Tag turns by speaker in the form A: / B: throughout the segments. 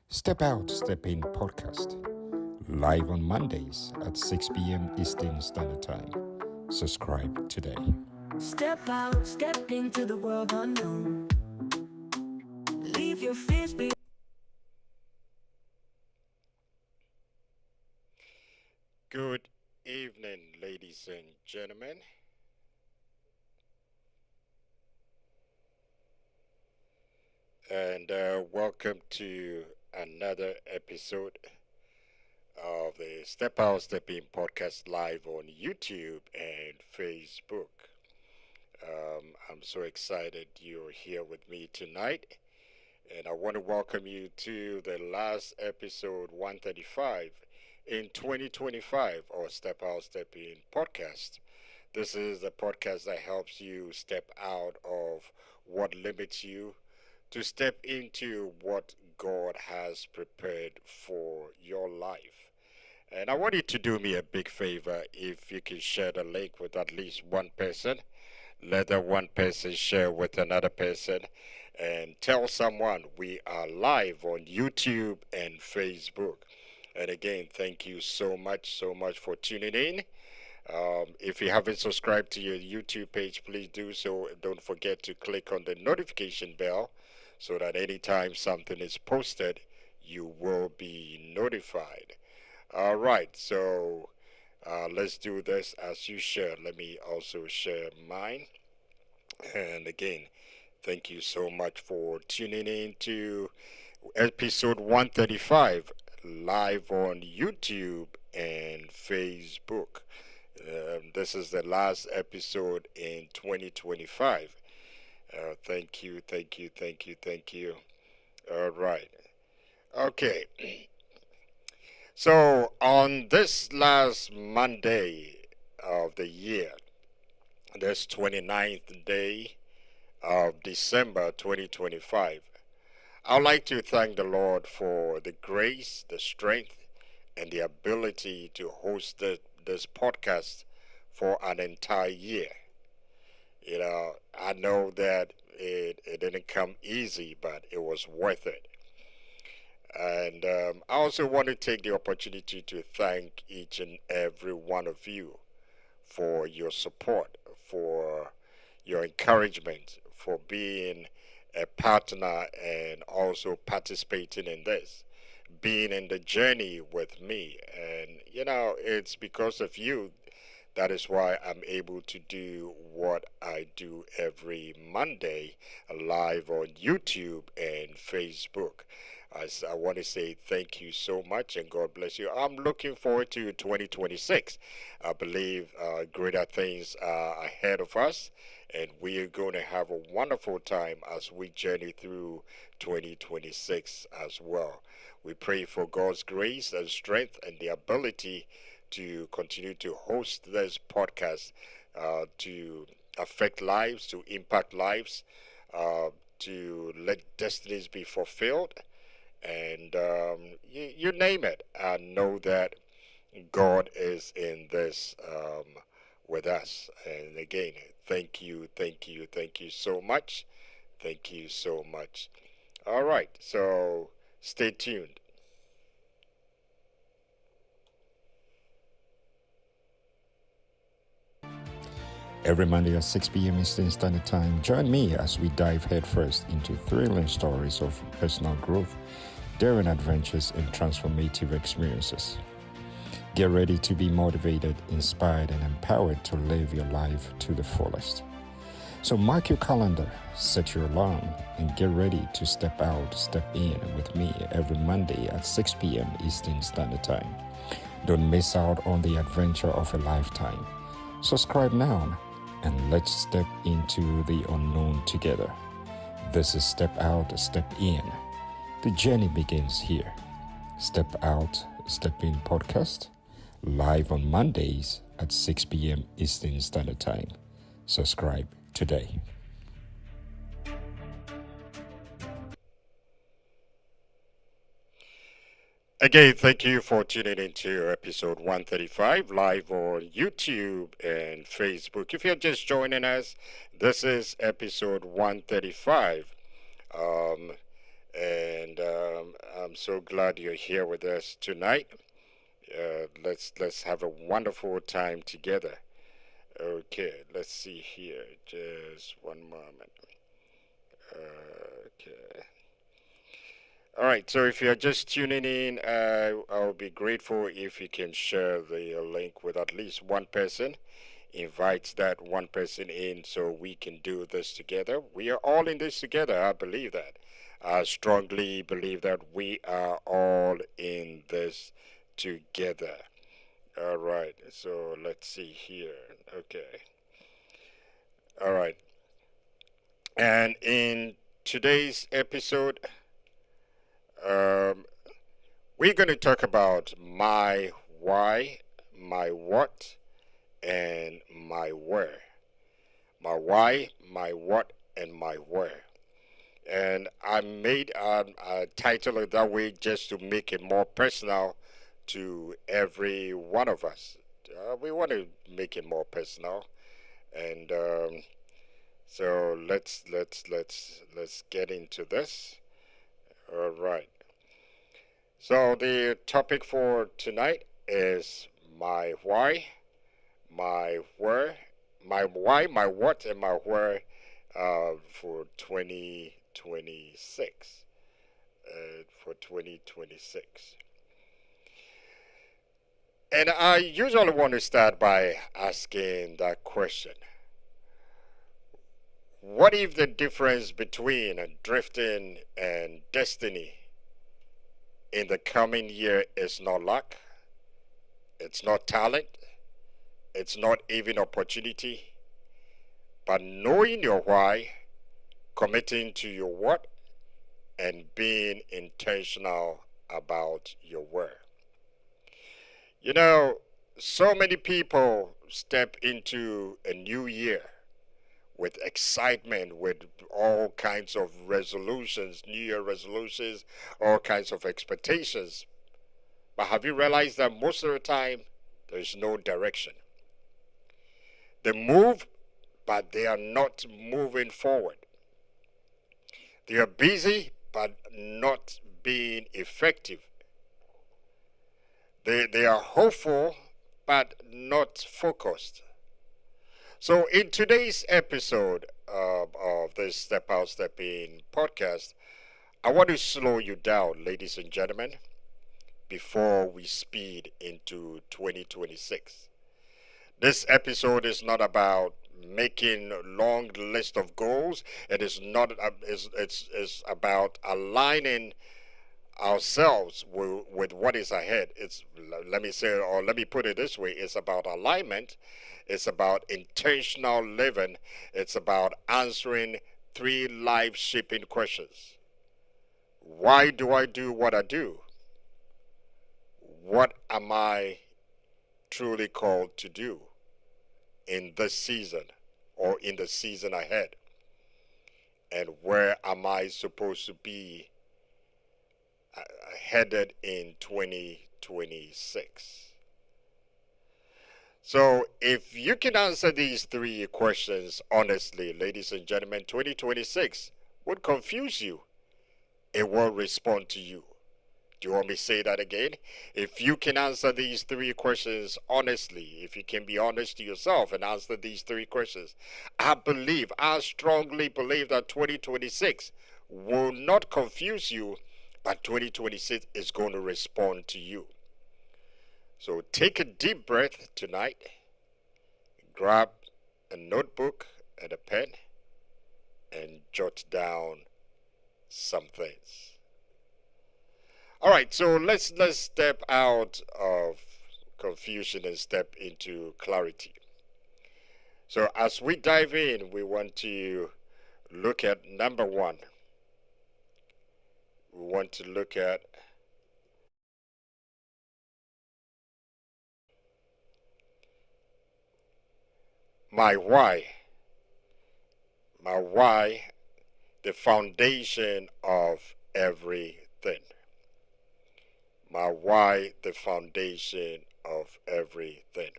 A: Step Out, Step In podcast, live on Mondays at 6 p.m. Eastern Standard Time. Subscribe today.
B: Step out, step into the world unknown. Leave your fears behind.
A: Good evening, ladies and gentlemen, and welcome to another episode of the Step Out, Step In podcast live on YouTube and Facebook. I'm so excited you're here with me tonight, and I want to welcome you to the last episode 135 in 2025 or Step Out, Step In podcast. This is a podcast that helps you step out of what limits you to step into what God has prepared for your life. And I want you to do me a big favor if you can share the link with at least one person. Let that one person share with another person and tell someone we are live on YouTube and Facebook. And again, thank you so much for tuning in. If you haven't subscribed to your YouTube page, please do so. Don't forget to click on the notification bell so that anytime something is posted, you will be notified. All right, so let's do this as you share. Let me also share mine. And again, thank you so much for tuning in to episode 135 live on YouTube and Facebook. This is the last episode in 2025. Thank you, thank you, thank you, thank you. All right. Okay. So, on this last Monday of the year, this 29th day of December 2025, I'd like to thank the Lord for the grace, the strength, and the ability to host this podcast for an entire year. I know that it didn't come easy, but it was worth it. And I also want to take the opportunity to thank each and every one of you for your support, for your encouragement, for being a partner and also participating in this, being in the journey with me. And, it's because of you that is why I'm able to do what I do every Monday live on YouTube and Facebook. I want to say thank you so much and God bless you. I'm looking forward to 2026. I believe greater things are ahead of us, and we are going to have a wonderful time as we journey through 2026 as well. We pray for God's grace and strength and the ability to continue to host this podcast, to affect lives, to impact lives, to let destinies be fulfilled, and you name it. I know that God is in this with us. And again, thank you, thank you, thank you so much. Thank you so much. All right, so stay tuned. Every Monday at 6 p.m. Eastern Standard Time, join me as we dive headfirst into thrilling stories of personal growth, daring adventures, and transformative experiences. Get ready to be motivated, inspired, and empowered to live your life to the fullest. So mark your calendar, set your alarm, and get ready to step out, step in with me every Monday at 6 p.m. Eastern Standard Time. Don't miss out on the adventure of a lifetime. Subscribe now, and let's step into the unknown together. This is Step Out, Step In. The journey begins here. Step Out, Step In podcast, live on Mondays at 6 p.m. Eastern Standard Time. Subscribe today. Again, thank you for tuning into episode 135 live on YouTube and Facebook. If you're just joining us, this is episode 135. And I'm so glad you're here with us tonight. Let's have a wonderful time together. Okay, let's see here. Just one moment. Okay. All right. So if you're just tuning in, I'll be grateful if you can share the link with at least one person. Invite that one person in so we can do this together. We are all in this together. I believe that. I strongly believe that we are all in this together. All right. So let's see here. Okay. All right. And in today's episode, um, we're going to talk about my why, my what, and my where. My why, my what, and my where. And I made a title it that way just to make it more personal to every one of us. We want to make it more personal, and so let's get into this. All right. So the topic for tonight is my why, my where, my why, my what, and my where for 2026. For 2026. And I usually want to start by asking that question. What if the difference between drifting and destiny in the coming year is not luck, it's not talent, it's not even opportunity, but knowing your why, committing to your what, and being intentional about your where? You know, so many people step into a new year with excitement, with all kinds of resolutions, New Year resolutions, all kinds of expectations. But have you realized that most of the time, there's no direction? They move, but they are not moving forward. They are busy, but not being effective. They are hopeful, but not focused. So, in today's episode of this Step Out, Step In podcast, I want to slow you down, ladies and gentlemen, before we speed into 2026. This episode is not about making a long list of goals. It is not. It's about aligning ourselves with what is ahead. It's, let me say, or let me put it this way: it's about alignment. It's about intentional living. It's about answering three life-shaping questions. Why do I do what I do? What am I truly called to do in this season or in the season ahead? And where am I supposed to be headed in 2026? So, if you can answer these three questions honestly, ladies and gentlemen, 2026 would confuse you. It will respond to you. Do you want me to say that again? If you can answer these three questions honestly, if you can be honest to yourself and answer these three questions, I strongly believe that 2026 will not confuse you, but 2026 is going to respond to you. So take a deep breath tonight, grab a notebook and a pen, and jot down some things. All right, so let's step out of confusion and step into clarity. So as we dive in, we want to look at number one. We want to look at my why. My why, the foundation of everything. My why, the foundation of everything.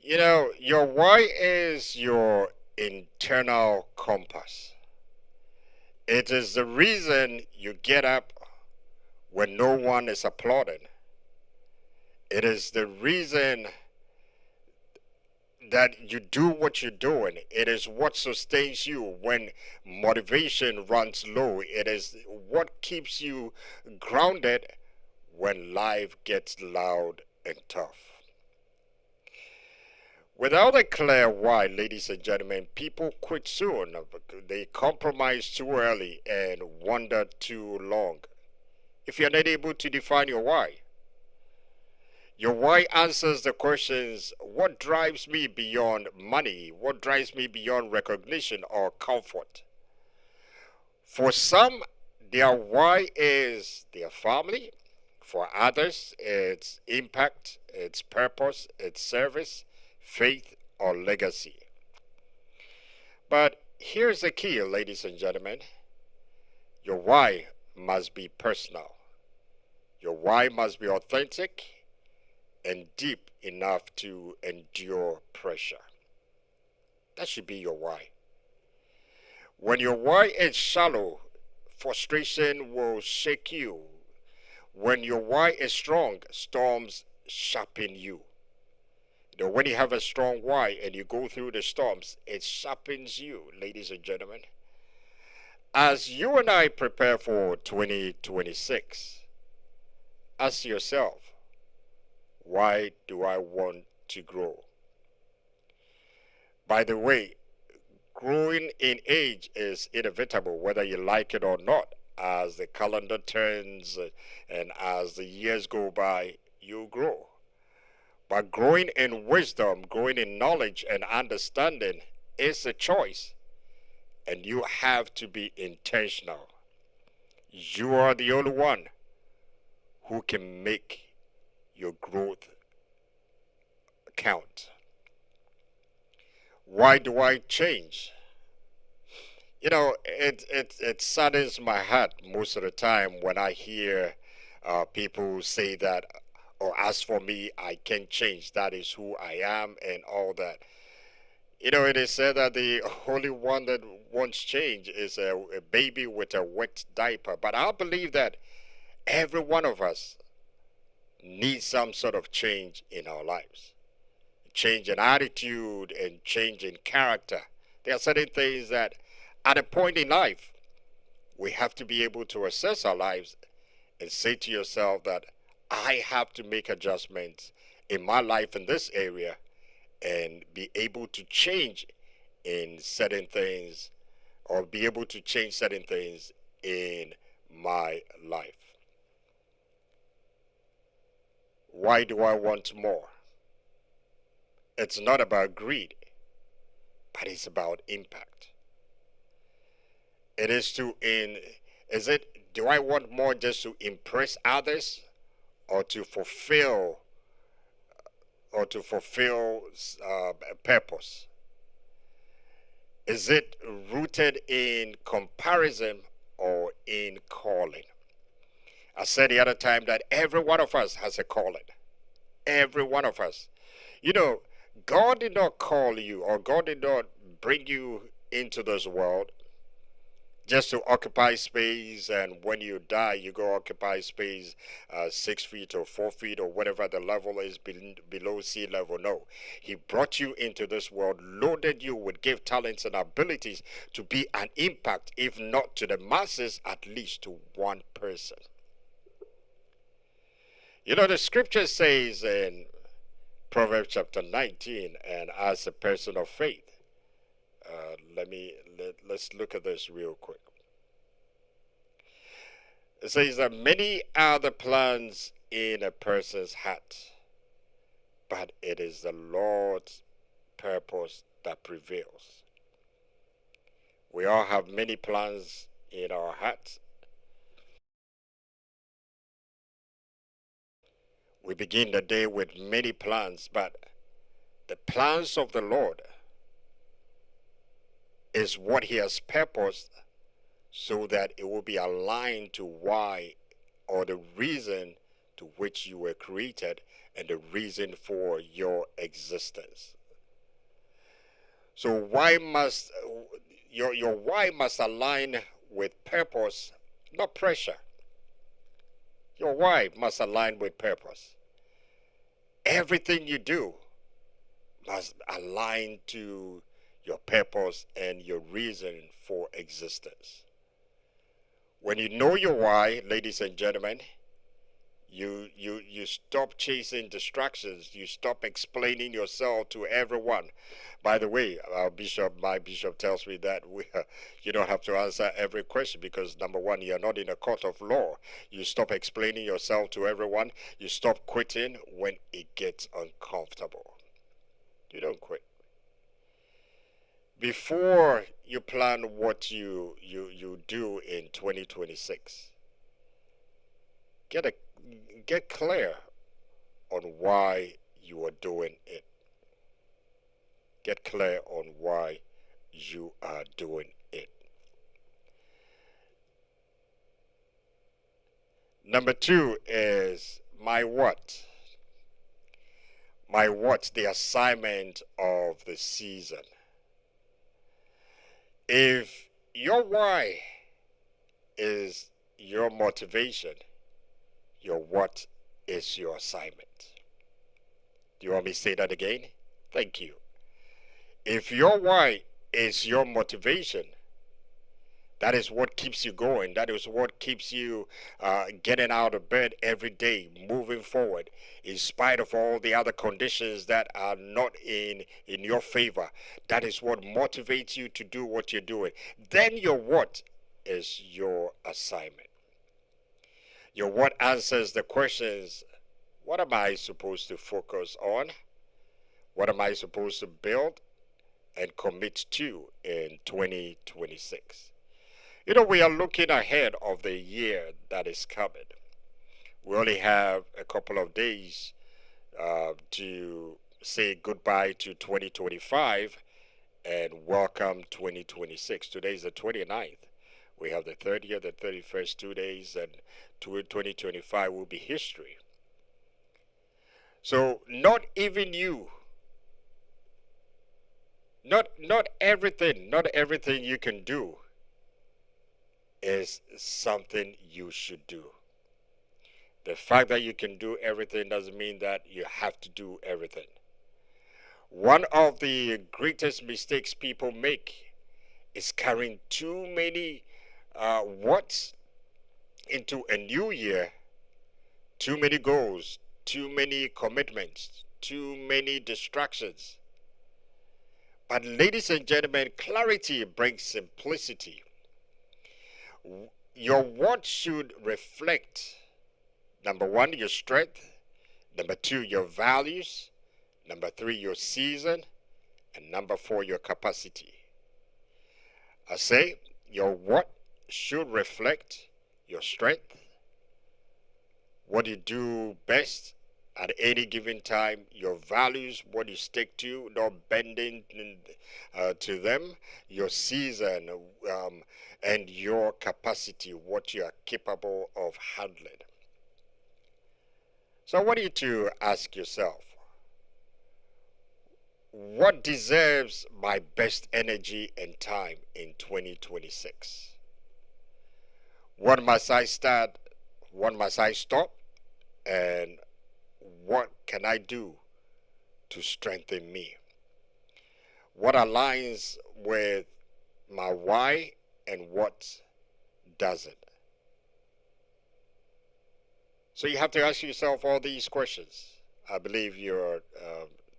A: You know, your why is your internal compass. It is the reason you get up when no one is applauding. It is the reason that you do what you're doing. It is what sustains you when motivation runs low. It is what keeps you grounded when life gets loud and tough. Without a clear why, ladies and gentlemen, people quit soon. They compromise too early and wander too long. If you're not able to define your why answers the questions: what drives me beyond money? What drives me beyond recognition or comfort? For some, their why is their family. For others, it's impact, it's purpose, it's service, faith, or legacy. But here's the key, ladies and gentlemen. Your why must be personal. Your why must be authentic and deep enough to endure pressure. That should be your why. When your why is shallow, frustration will shake you. When your why is strong, storms sharpen you. When you have a strong why and you go through the storms, it sharpens you, ladies and gentlemen. As you and I prepare for 2026, ask yourself, why do I want to grow? By the way, growing in age is inevitable, whether you like it or not. As the calendar turns and as the years go by, you grow. But growing in wisdom, growing in knowledge and understanding is a choice. And you have to be intentional. You are the only one who can make your growth count. Why do I change? It saddens my heart most of the time when I hear people say that, or as for me, I can change. That is who I am and all that. It is said that the only one that wants change is a baby with a wet diaper. But I believe that every one of us needs some sort of change in our lives. Change in attitude and change in character. There are certain things that at a point in life, we have to be able to assess our lives and say to yourself that I have to make adjustments in my life in this area and be able to change in certain things, or be able to change certain things in my life. Why do I want more? It's not about greed, but it's about impact. It is do I want more just to impress others or to fulfill a purpose? Is it rooted in comparison or in calling? I said the other time that every one of us has a calling. Every one of us. God did not call you, or God did not bring you into this world just to occupy space, and when you die, you go occupy space 6 feet or 4 feet or whatever the level is below sea level. No. He brought you into this world, loaded you with gift, talents, and abilities to be an impact, if not to the masses, at least to one person. The scripture says in Proverbs chapter 19, and as a person of faith, let's look at this real quick. It says that many are the plans in a person's heart, but it is the Lord's purpose that prevails. We all have many plans in our hearts. We begin the day with many plans, but the plans of the Lord is what He has purposed, so that it will be aligned to why, or the reason to which you were created and the reason for your existence. So why must your why must align with purpose, not pressure. Your why must align with purpose. Everything you do must align to your purpose and your reason for existence. When you know your why, ladies and gentlemen, you stop chasing distractions. You stop explaining yourself to everyone. By the way, my bishop tells me that you don't have to answer every question because number one, you're not in a court of law. You stop explaining yourself to everyone. You stop quitting when it gets uncomfortable. You don't quit. Before you plan what you do in 2026, get clear on why you are doing it. Get clear on why you are doing it. Number 2 is my what. My what, the assignment of the season. If your why is your motivation, your what is your assignment. Do you want me to say that again? Thank you. If your why is your motivation, that is what keeps you going. That is what keeps you getting out of bed every day, moving forward, in spite of all the other conditions that are not in your favor. That is what motivates you to do what you're doing. Then your what is your assignment. Your what answers the questions, what am I supposed to focus on? What am I supposed to build and commit to in 2026? You know, we are looking ahead of the year that is coming. We only have a couple of days to say goodbye to 2025 and welcome 2026. Today is the 29th. We have the 30th, the 31st, 2 days, and 2025 will be history. So not even you, not everything you can do is something you should do. The fact that you can do everything doesn't mean that you have to do everything. One of the greatest mistakes people make is carrying too many what's into a new year, too many goals, too many commitments, too many distractions. But ladies and gentlemen, clarity brings simplicity. Your what should reflect, number 1, your strength, number 2, your values, number 3, your season, and number 4, your capacity. I say your what should reflect your strength, what you do best at any given time, your values, what you stick to, not bending to them, your season, and your capacity, what you are capable of handling. So I want you to ask yourself, what deserves my best energy and time in 2026? What must I start? What must I stop? And what can I do to strengthen me? What aligns with my why and what doesn't? So you have to ask yourself all these questions. I believe you're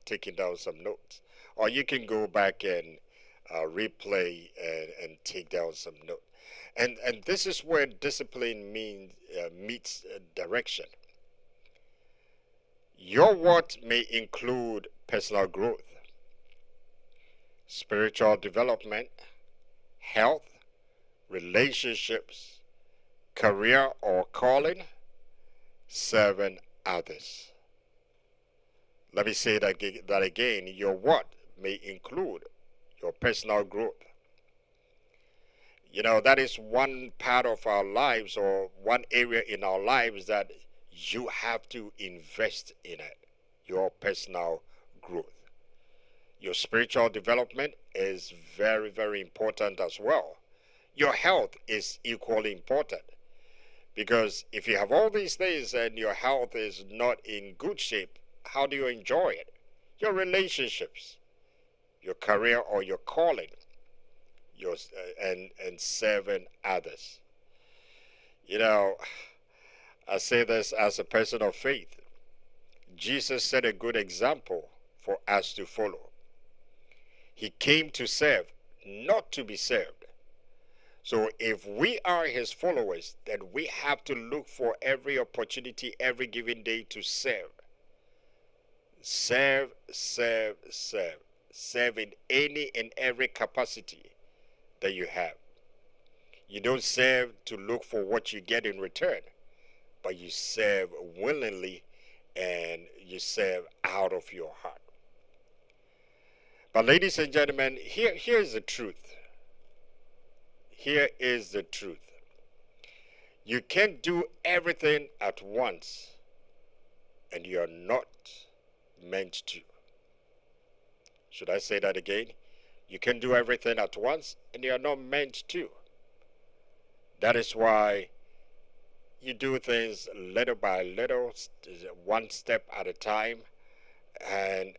A: taking down some notes. Or you can go back and replay and take down some notes. And this is where discipline meets direction. Your what may include personal growth, spiritual development, health, relationships, career or calling, serving others. Let me say that again. Your what may include your personal growth. You know, that is one part of our lives or one area in our lives that you have to invest in it, your personal growth. Your spiritual development is very, very important as well. Your health is equally important, because if you have all these things and your health is not in good shape, how do you enjoy it? Your relationships, your career or your calling, and serving others. You know, I say this as a person of faith. Jesus set a good example for us to follow. He came to serve, not to be served. So if we are his followers, then we have to look for every opportunity, every given day to serve. Serve, serve, serve. Serve in any and every capacity that you have. You don't serve to look for what you get in return, but you serve willingly and you serve out of your heart. But ladies and gentlemen, here's the truth. Here is the truth. You can't do everything at once, and you're not meant to. Should I say that again? You can do everything at once, and you're not meant to. That is why you do things little by little, one step at a time, and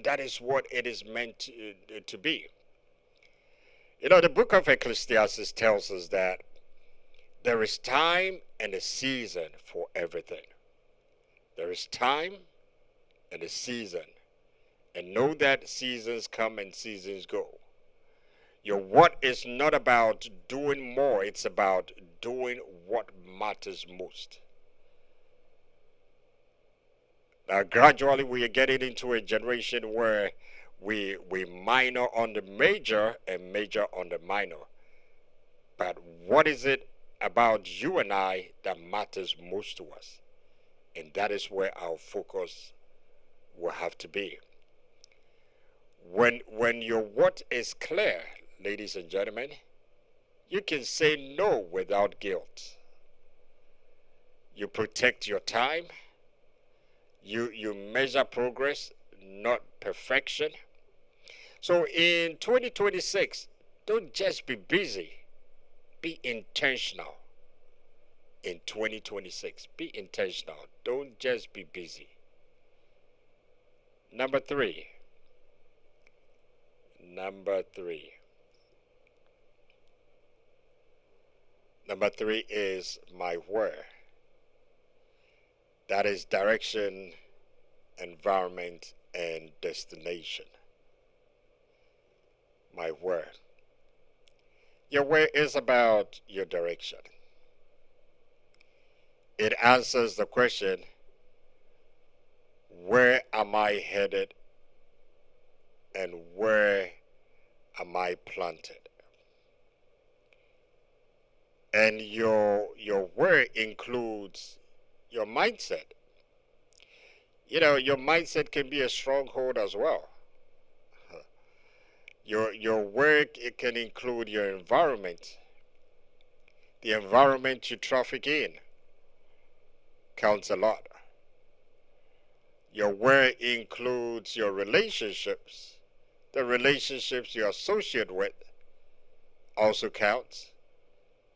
A: that is what it is meant to be. You know, the book of Ecclesiastes tells us that there is time and a season for everything. There is time and a season. And know that seasons come and seasons go. Your what is not about doing more, it's about doing what matters most. Now, gradually, we are getting into a generation where we minor on the major and major on the minor. But what is it about you and I that matters most to us? And that is where our focus will have to be. When your what is clear, ladies and gentlemen, you can say no without guilt. You protect your time. You measure progress, not perfection. So in 2026, don't just be busy. Be intentional. In 2026, be intentional. Don't just be busy. Number three. Number three is my where. That is direction, environment, and destination. My where. Your where is about your direction. It answers the question, where am I headed and where am I planted? And your where includes your mindset. You know, your mindset can be a stronghold as well. Your work, it can include your environment. The environment you traffic in counts a lot. Your work includes your relationships. The relationships you associate with also counts.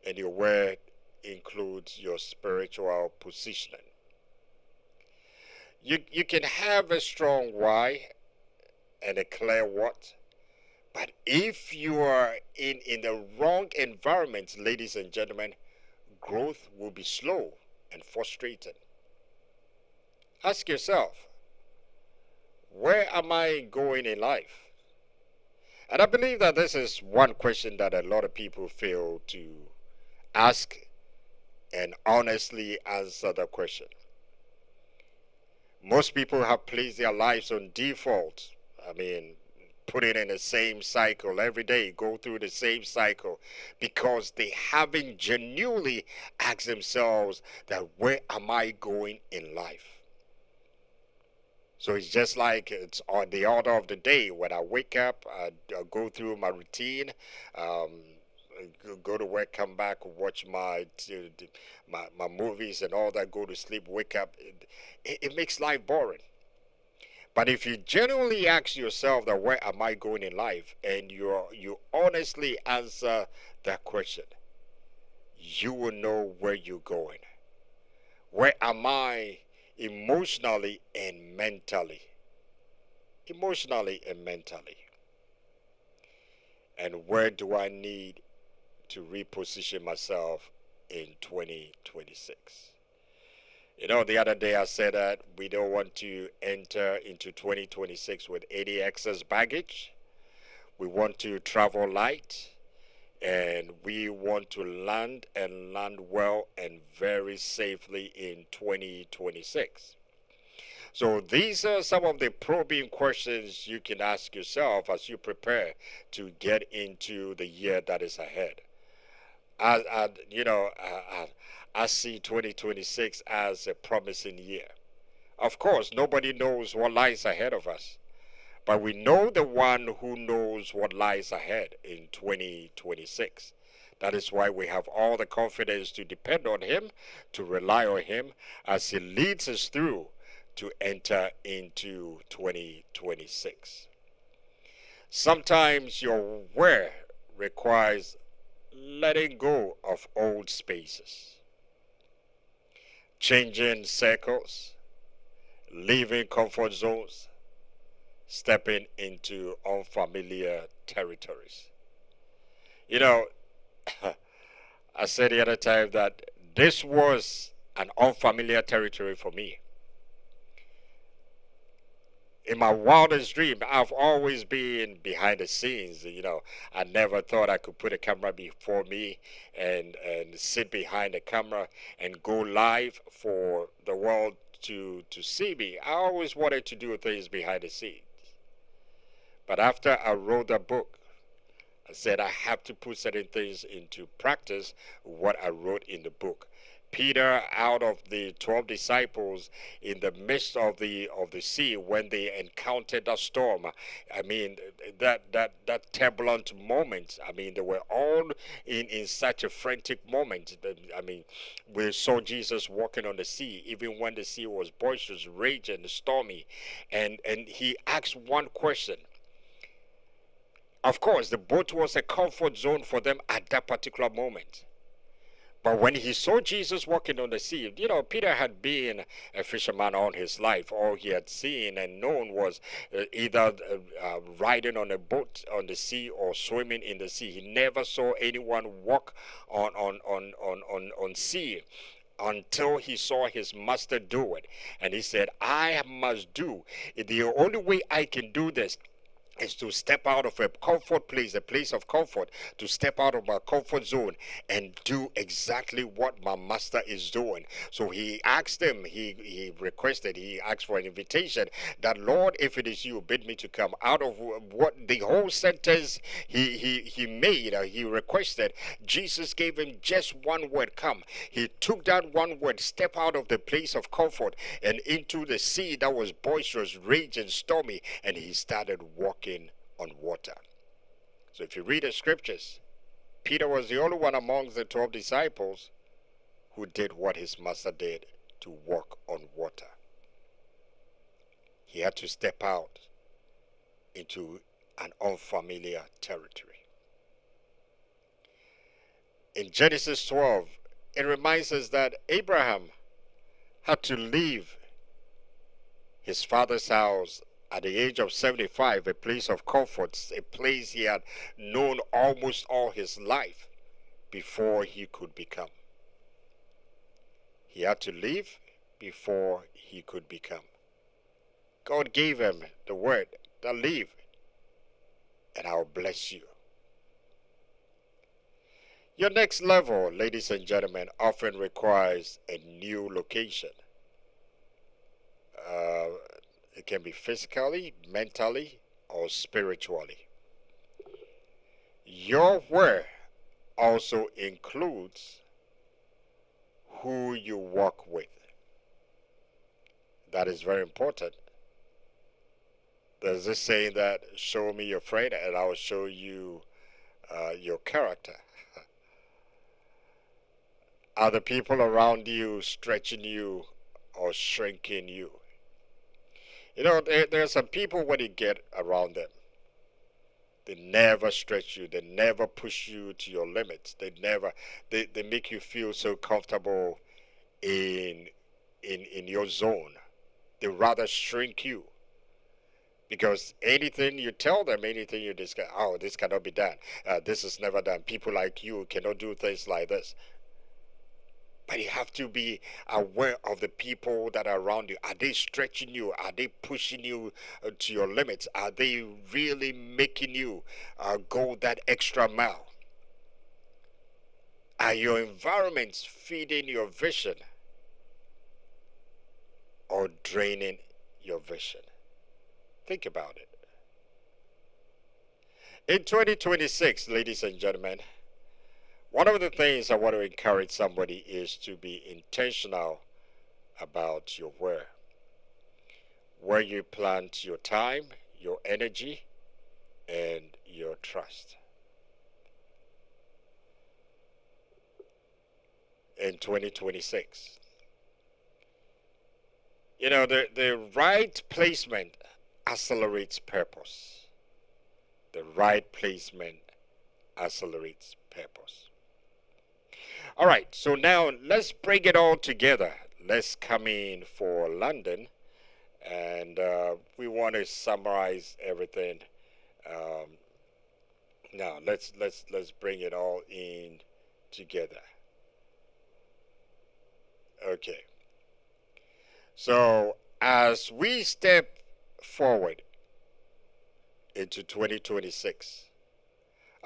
A: And your word includes your spiritual positioning. You can have a strong why and a clear what, but if you are in the wrong environment, ladies and gentlemen, growth will be slow and frustrating. Ask yourself, where am I going in life? And I believe that this is one question that a lot of people fail to ask and honestly answer the question. Most people have placed their lives on default. I mean, put it in the same cycle every day, go through the same cycle, because they haven't genuinely asked themselves that where am I going in life? So it's just like it's on the order of the day. When I wake up, I go through my routine, go to work, come back, watch my movies and all that, go to sleep, wake up. It makes life boring. But if you genuinely ask yourself that where am I going in life, and you honestly answer that question, you will know where you're going. Where am I emotionally and mentally? Emotionally and mentally. And where do I need to reposition myself in 2026? You know, the other day I said that we don't want to enter into 2026 with any excess baggage. We want to travel light, and we want to land and land well and very safely in 2026. So these are some of the probing questions you can ask yourself as you prepare to get into the year that is ahead. I see 2026 as a promising year. Of course, nobody knows what lies ahead of us, but we know the one who knows what lies ahead in 2026. That is why we have all the confidence to depend on him, to rely on him as he leads us through to enter into 2026. Sometimes your where requires letting go of old spaces, changing circles, leaving comfort zones, stepping into unfamiliar territories. You know, I said the other time that this was an unfamiliar territory for me. In my wildest dream, I've always been behind the scenes. You know, I never thought I could put a camera before me and sit behind the camera and go live for the world to see me. I always wanted to do things behind the scenes. But after I wrote the book, I said I have to put certain things into practice, what I wrote in the book. Peter, out of the 12 disciples, in the midst of the sea, when they encountered a storm, I mean, that turbulent moment, I mean, they were all in such a frantic moment. I mean, we saw Jesus walking on the sea, even when the sea was boisterous, raging, stormy, and he asked one question. Of course, the boat was a comfort zone for them at that particular moment. But when he saw Jesus walking on the sea, you know, Peter had been a fisherman all his life. All he had seen and known was either riding on a boat on the sea or swimming in the sea. He never saw anyone walk on sea until he saw his master do it. And he said, I must do. The only way I can do this is to step out of a comfort place, a place of comfort, to step out of my comfort zone and do exactly what my master is doing. So he asked him, he requested, he asked for an invitation that, Lord, if it is you, bid me to come. Out of what the whole sentence he made, he requested, Jesus gave him just one word, come. He took that one word, step out of the place of comfort and into the sea that was boisterous, raging, stormy, and he started walking on water. So if you read the scriptures, Peter was the only one amongst the 12 disciples who did what his master did, to walk on water. He had to step out into an unfamiliar territory. In Genesis 12, it reminds us that Abraham had to leave his father's house at the age of 75, a place of comfort, a place he had known almost all his life before he could become. He had to leave before he could become. God gave him the word, that leave, and I'll bless you. Your next level, ladies and gentlemen, often requires a new location. It can be physically, mentally, or spiritually. Your where also includes who you walk with. That is very important. There's this saying that, show me your friend and I will show you your character. Are the people around you stretching you or shrinking you? You know, there are some people when you get around them, They never stretch you. They never push you to your limits. They make you feel so comfortable in in your zone. They rather shrink you. Because anything you tell them, anything you discuss, oh, this cannot be done. This is never done. People like you cannot do things like this. But you have to be aware of the people that are around you. Are they stretching you? Are they pushing you to your limits? Are they really making you go that extra mile? Are your environments feeding your vision or draining your vision? Think about it. In 2026, ladies and gentlemen, one of the things I want to encourage somebody is to be intentional about your where you plant your time, your energy, and your trust. In 2026, the right placement accelerates purpose. The right placement accelerates purpose. All right, so now let's bring it all together. Let's come in for London, and we want to summarize everything. Um, Now let's bring it all in together. Okay. So as we step forward into 2026,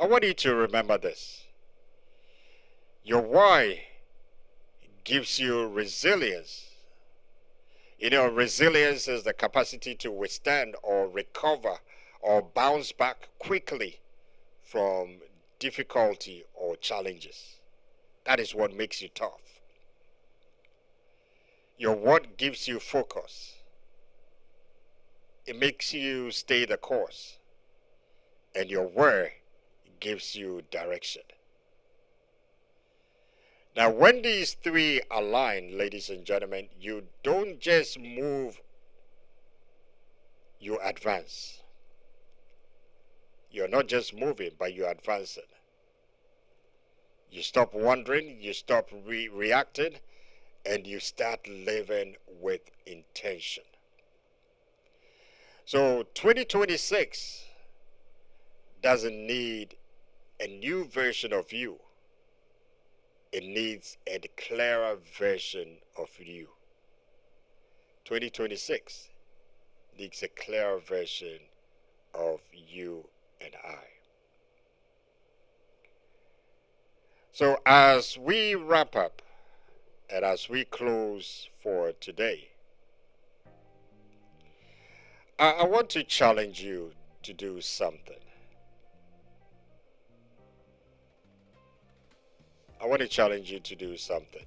A: I want you to remember this. Your why gives you resilience. Resilience is the capacity to withstand or recover or bounce back quickly from difficulty or challenges. That is what makes you tough. Your what gives you focus. It makes you stay the course. And your where gives you direction. Now, when these three align, ladies and gentlemen, you don't just move, you advance. You're not just moving, but you're advancing. You stop wondering, you stop reacting, and you start living with intention. So 2026 doesn't need a new version of you. It needs a clearer version of you. 2026 needs a clearer version of you and I. So as we wrap up and as we close for today, I want to challenge you to do something. I want to challenge you to do something.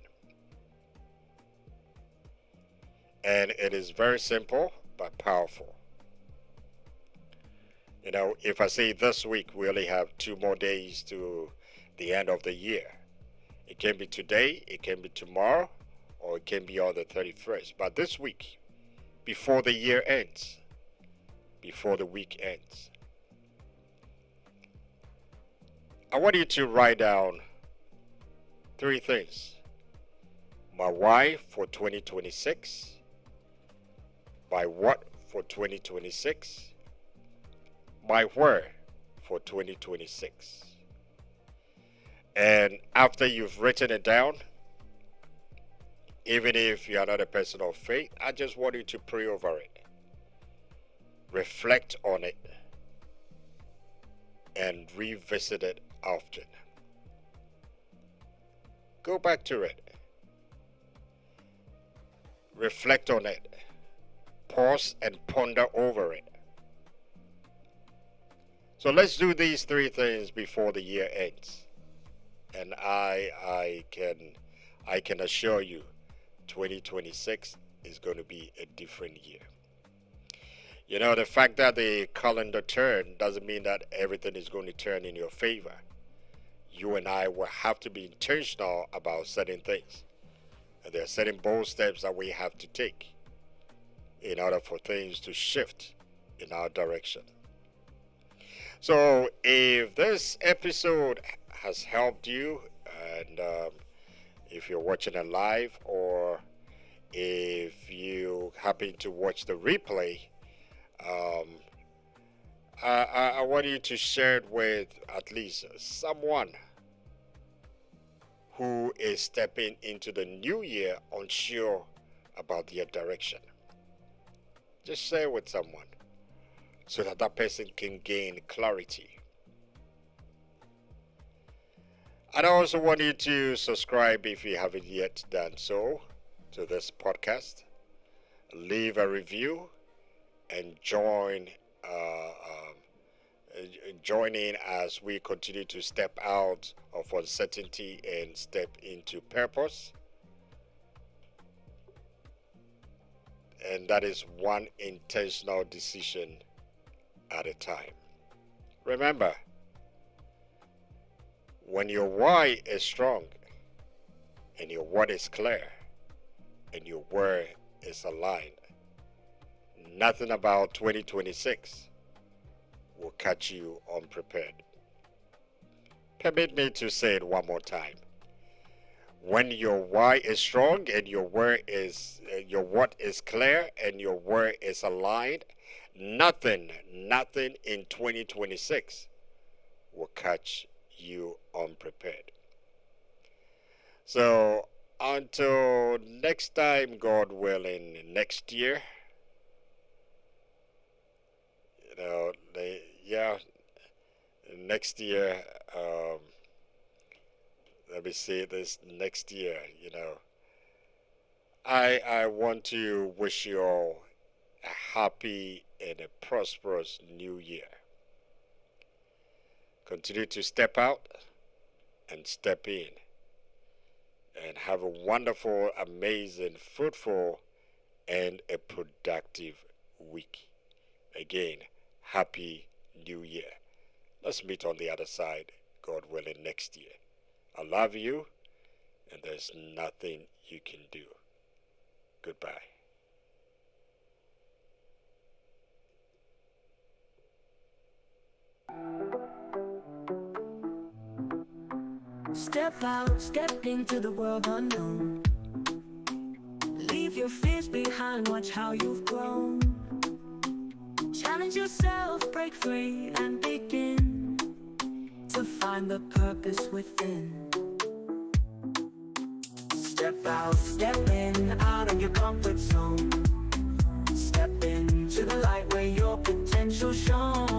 A: And it is very simple but powerful. If I say this week, we only have 2 more days to the end of the year. It can be today, it can be tomorrow, or it can be on the 31st. But this week, before the year ends, before the week ends, I want you to write down 3 things. My why for 2026, my what for 2026, my where for 2026. And after you've written it down, even if you are not a person of faith, I just want you to pray over it. Reflect on it and revisit it often. Go back to it. Reflect on it. Pause and ponder over it. So let's do these 3 things before the year ends. And I can assure you 2026 is going to be a different year. The fact that the calendar turned doesn't mean that everything is going to turn in your favor. You and I will have to be intentional about certain things. And there are certain bold steps that we have to take in order for things to shift in our direction. So, if this episode has helped you, and if you're watching it live, or if you happen to watch the replay, um, I want you to share it with at least someone who is stepping into the new year unsure about their direction. Just share it with someone so that that person can gain clarity. And I also want you to subscribe if you haven't yet done so to this podcast. Leave a review and join in as we continue to step out of uncertainty and step into purpose. And that is one intentional decision at a time. Remember, when your why is strong and your what is clear and your where is aligned, nothing about 2026 will catch you unprepared. Permit me to say it one more time. When your why is strong and your where is your what is clear and your where is aligned, nothing in 2026 will catch you unprepared. So until next time, God willing, next year, next year, let me say this next year, I want to wish you all a happy and a prosperous new year. Continue to step out and step in and have a wonderful, amazing, fruitful, and a productive week. Again, happy new year. Let's meet on the other side, God willing, next year. I love you, and there's nothing you can do. Goodbye.
B: Step out, step into the world unknown. Leave your fears behind, watch how you've grown. Challenge yourself, break free and begin to find the purpose within. Step out, step in, out of your comfort zone. Step into the light where your potential shone.